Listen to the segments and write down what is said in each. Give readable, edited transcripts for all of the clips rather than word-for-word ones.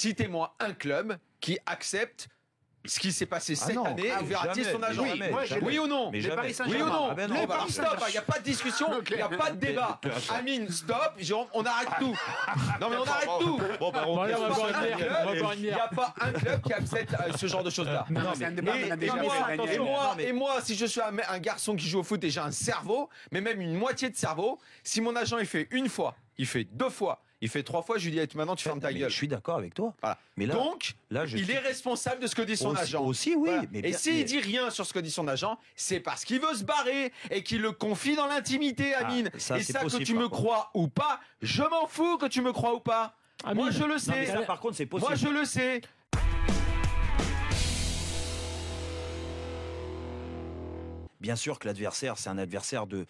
Citez-moi un club qui accepte ce qui s'est passé cette année et Verratti son agent. Oui ou non? Mais Paris Oui ou non? Ah ben non. Bon, alors stop, il n'y a pas de discussion, il n'y a pas de débat. Amine, stop, on arrête tout. Non mais on arrête tout. Bon, bah, on Bon, allez, on va boire une bière, on va boire une Il n'y bière. a pas un club qui accepte ce genre de choses-là. C'est un débat qu'on a déjà fait, Daniel. Et moi, si je suis un garçon qui joue au foot et j'ai un cerveau, mais même une moitié de cerveau, si mon agent il fait une fois, il fait 2 fois, il fait 3 fois, je lui dis maintenant tu fermes ta gueule. Je suis d'accord avec toi. Voilà. Mais là, donc, il est responsable de ce que dit son agent. Aussi, oui. Voilà. Mais et bien, s'il dit rien sur ce que dit son agent, c'est parce qu'il veut se barrer et qu'il le confie dans l'intimité, Amine. ça, et c'est ça, possible, que tu me par contre. crois ou pas, je m'en fous que tu me crois ou pas. Amine. Moi, je le Non, mais sais. ça, par contre, c'est possible. Moi, je le sais. Bien sûr que l'adversaire, c'est un adversaire de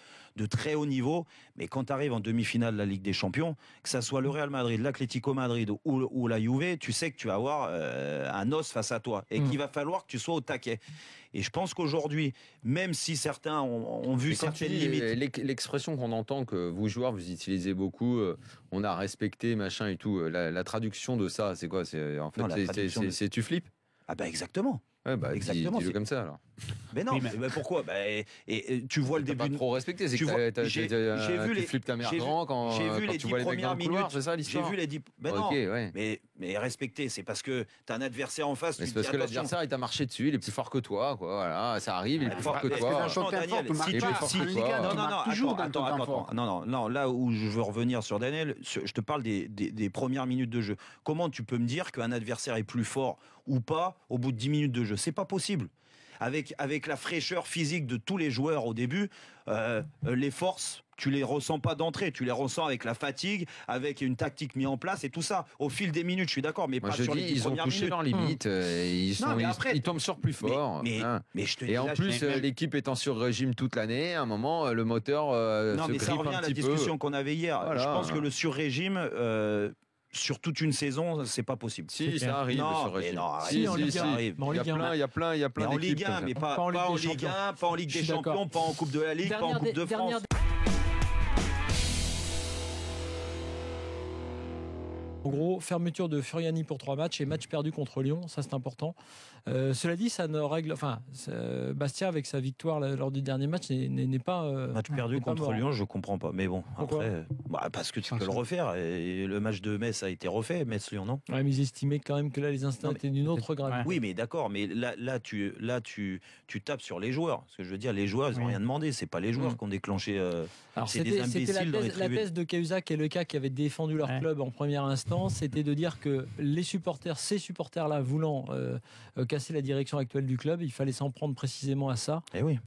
très haut niveau, mais quand tu arrives en demi-finale de la Ligue des Champions, que ça soit le Real Madrid, l'Atlético Madrid ou la Juve, tu sais que tu vas avoir un os face à toi et qu'il va falloir que tu sois au taquet. Et je pense qu'aujourd'hui, même si certains ont vu certaines limites... L'expression qu'on entend que vous, joueurs, vous utilisez beaucoup, on a respecté, machin et tout, la traduction de ça, c'est quoi? En fait, c'est tu flippes? Ah bah exactement. Ouais, bah, exactement. Dis-le comme ça, alors. Mais non, mais pourquoi? Et tu vois le début. Pas trop respecté, c'est tu que j'ai vu tu flippes ta mère grand quand tu vois les mecs dans le couloir, c'est ça l'histoire? J'ai vu les 10... Ben non, mais respecter, c'est parce que t'as un adversaire en face. C'est parce que l'adversaire, il t'a marché dessus, il est plus fort que toi, quoi. Voilà, ça arrive, il est plus fort que toi. Non, là où je veux revenir sur Daniel, je te parle des premières minutes de jeu. Comment tu peux me dire qu'un adversaire est plus fort ou pas au bout de 10 minutes de jeu? C'est pas possible. Avec la fraîcheur physique de tous les joueurs au début, les forces, tu les ressens pas d'entrée, tu les ressens avec la fatigue, avec une tactique mise en place et tout ça. Au fil des minutes, je suis d'accord, mais moi, pas sur les 10 premières minutes. Ils ont touché leurs limites, ils tombent sur plus fort. Mais je te dis, et en plus, l'équipe étant sur régime toute l'année, à un moment, le moteur se grippe ça revient un à la petit peu. discussion qu'on avait hier. Voilà. Je pense que le sur-régime... sur toute une saison, c'est pas possible. Si, ça arrive. Non, mais non, si, en Ligue 1. ça arrive. Il y a plein Mais en Ligue 1, mais pas en Ligue 1, pas en Ligue des Champions, pas en Coupe de la Ligue, pas en Coupe de France. En gros, fermeture de Furiani pour 3 matchs et match perdu contre Lyon, ça c'est important. Cela dit, ça ne règle. Enfin, Bastia avec sa victoire lors du dernier match n'est pas. Match perdu contre mort. Lyon, je comprends pas. Mais bon, pourquoi? Après, parce que tu peux le refaire. Et le match de Metz a été refait, Metz-Lyon, non? Ouais, mais ils estimaient quand même que là les instincts étaient d'une autre gravité. Oui, mais d'accord. Mais là, tu tapes sur les joueurs. Ce que je veux dire, les joueurs, ils n'ont rien demandé. C'est pas les joueurs qui ont déclenché. Alors c'est des imbéciles dans les la tribunes. thèse de Cahuzac et le cas qui avait défendu leur club en première instance, c'était de dire que les supporters, ces supporters-là, voulant casser la direction actuelle du club, il fallait s'en prendre précisément à ça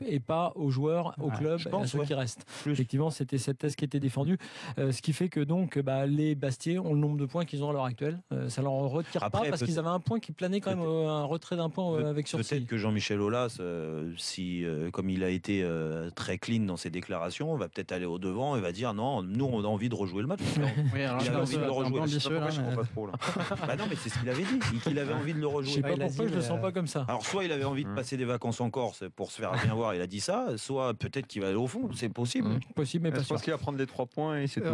et pas aux joueurs, au club, et à ceux qui restent. Effectivement, c'était cette thèse qui était défendue, ce qui fait que donc les Bastiais ont le nombre de points qu'ils ont à l'heure actuelle. Ça leur retire pas parce qu'ils avaient un point qui planait quand même, un retrait d'un point avec sursis. Peut-être que Jean-Michel Aulas, comme il a été très clean dans ses déclarations, va peut-être aller au devant et va dire non, nous on a envie de rejouer le match. Oui, alors il avait envie de le rejouer. Je comprends pas trop là. Bah non, mais c'est ce qu'il avait dit, qu'il avait envie de le rejouer. Je sais pas pourquoi je le sens pas comme ça. Alors soit il avait envie de passer des vacances en Corse pour se faire bien voir, il a dit ça, soit peut-être qu'il va aller au fond, c'est possible. Possible, mais pas Je sûr. pense qu'il va prendre les 3 points et c'est tout.